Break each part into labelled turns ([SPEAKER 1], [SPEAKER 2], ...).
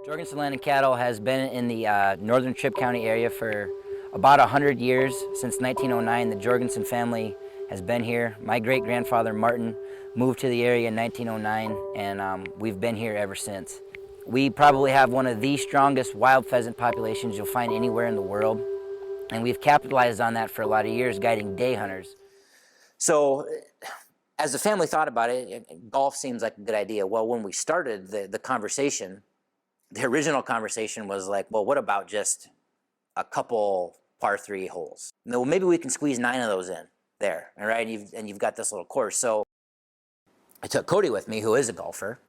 [SPEAKER 1] Jorgensen Land and Cattle has been in the northern Tripp County area for about 100 years. Since 1909, the Jorgensen family has been here. My great-grandfather, Martin, moved to the area in 1909, and we've been here ever since. We probably have one of the strongest wild pheasant populations you'll find anywhere in the world, and we've capitalized on that for a lot of years, guiding day hunters. So, as the family thought about it, golf seems like a good idea. Well, when we started the conversation, the original conversation was like, well, what about just a couple par 3 holes? No, maybe we can squeeze 9 of those in there, all right? And you've got this little course. So I took Cody with me, who is a golfer,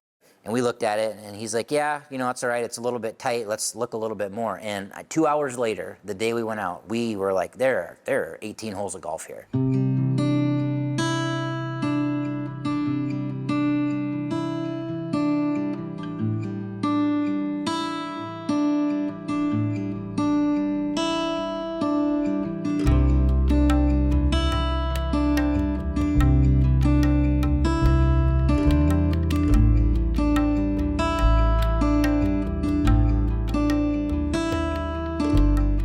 [SPEAKER 1] and we looked at it, and he's like, yeah, you know, it's all right. It's a little bit tight. Let's look a little bit more. And 2 hours later, the day we went out, we were like, there are 18 holes of golf here.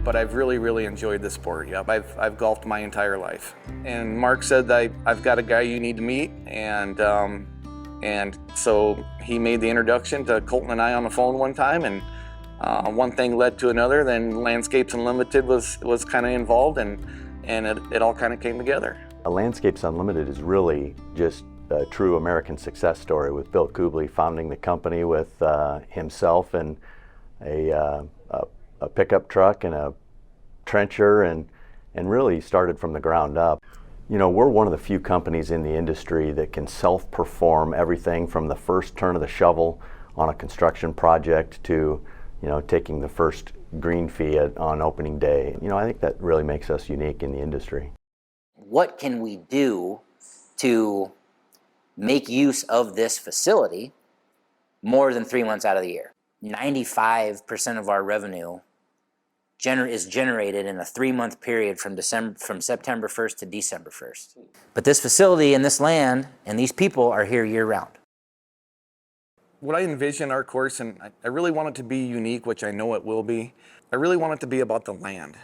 [SPEAKER 2] But I've really enjoyed the sport. Yep, I've golfed my entire life. And Mark said that I've got a guy you need to meet, and so he made the introduction to Colton and I on the phone one time, and one thing led to another. Then Landscapes Unlimited was kind of involved, and it all kind of came together.
[SPEAKER 3] Landscapes Unlimited is really just a true American success story, with Bill Kubley founding the company with himself and a pickup truck and a trencher, and really started from the ground up. You know, we're one of the few companies in the industry that can self-perform everything from the first turn of the shovel on a construction project to, you know, taking the first green fee on opening day. You know, I think that really makes us unique in the industry.
[SPEAKER 1] What can we do to make use of this facility more than 3 months out of the year? 95% of our revenue is generated in a 3-month period from September 1st to December 1st. But this facility and this land and these people are here year-round.
[SPEAKER 2] What I envision our course, and I really want it to be unique, which I know it will be. I really want it to be about the land.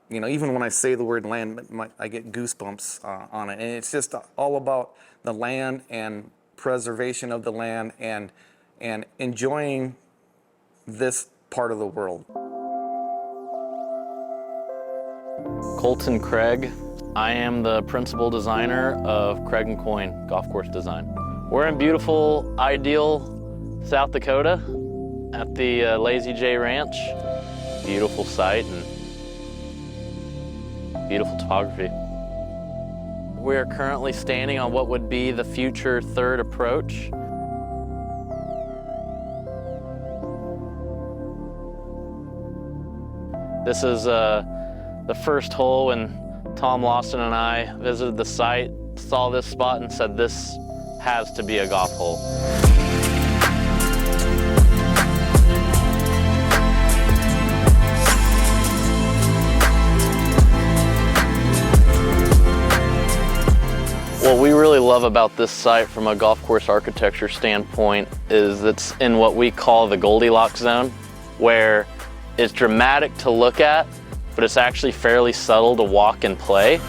[SPEAKER 2] You know, even when I say the word land, I get goosebumps on it. And it's just all about the land and preservation of the land and enjoying this part of the world.
[SPEAKER 4] Colton Craig. I am the principal designer of Craig and Coyne Golf Course Design. We're in beautiful, ideal South Dakota at the Lazy J Ranch. Beautiful site and beautiful topography. We are currently standing on what would be the future third approach. This is the first hole when Tom Lawson and I visited the site, saw this spot and said, this has to be a golf hole. What we really love about this site from a golf course architecture standpoint is it's in what we call the Goldilocks zone, where it's dramatic to look at, but it's actually fairly subtle to walk and play.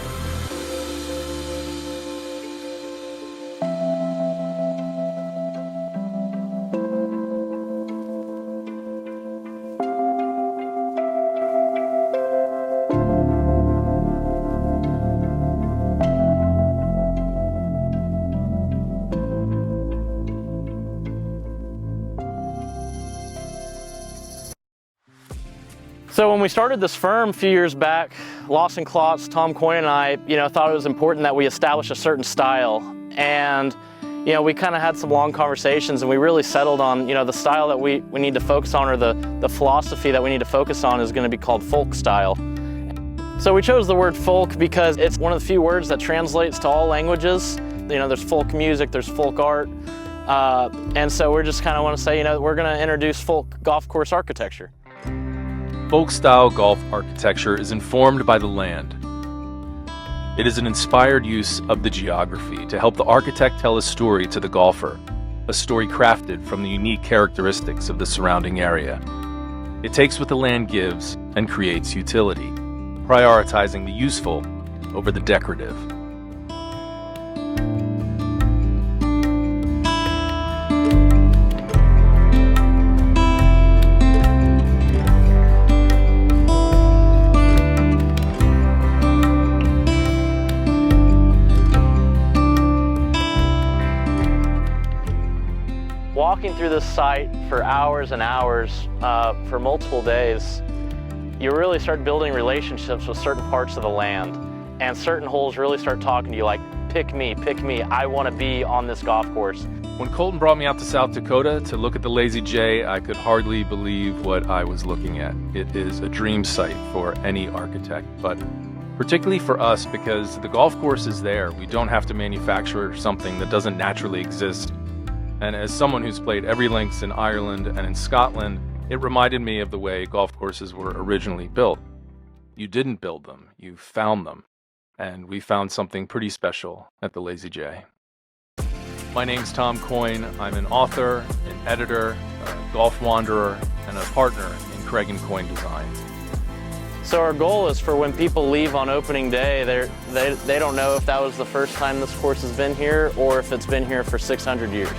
[SPEAKER 4] So when we started this firm a few years back, Lawson Klotz, Tom Coyne and I, thought it was important that we establish a certain style. And, we kind of had some long conversations, and we really settled on, the style that we need to focus on, or the philosophy that we need to focus on is going to be called folk style. So we chose the word folk because it's one of the few words that translates to all languages. There's folk music, there's folk art. And so we're just kind of want to say, we're going to introduce folk golf course architecture.
[SPEAKER 5] Folk-style golf architecture is informed by the land. It is an inspired use of the geography to help the architect tell a story to the golfer. a story crafted from the unique characteristics of the surrounding area. It takes what the land gives and creates utility, prioritizing the useful over the decorative.
[SPEAKER 4] Walking through this site for hours and hours, for multiple days, you really start building relationships with certain parts of the land, and certain holes really start talking to you like, pick me, I want to be on this golf course.
[SPEAKER 5] When Colton brought me out to South Dakota to look at the Lazy J, I could hardly believe what I was looking at. It is a dream site for any architect, but particularly for us because the golf course is there. We don't have to manufacture something that doesn't naturally exist. And as someone who's played every links in Ireland and in Scotland, it reminded me of the way golf courses were originally built. You didn't build them, you found them. And we found something pretty special at the Lazy J. My name's Tom Coyne. I'm an author, an editor, a golf wanderer, and a partner in Craig & Coyne Design.
[SPEAKER 4] So our goal is for when people leave on opening day, they don't know if that was the first time this course has been here or if it's been here for 600 years.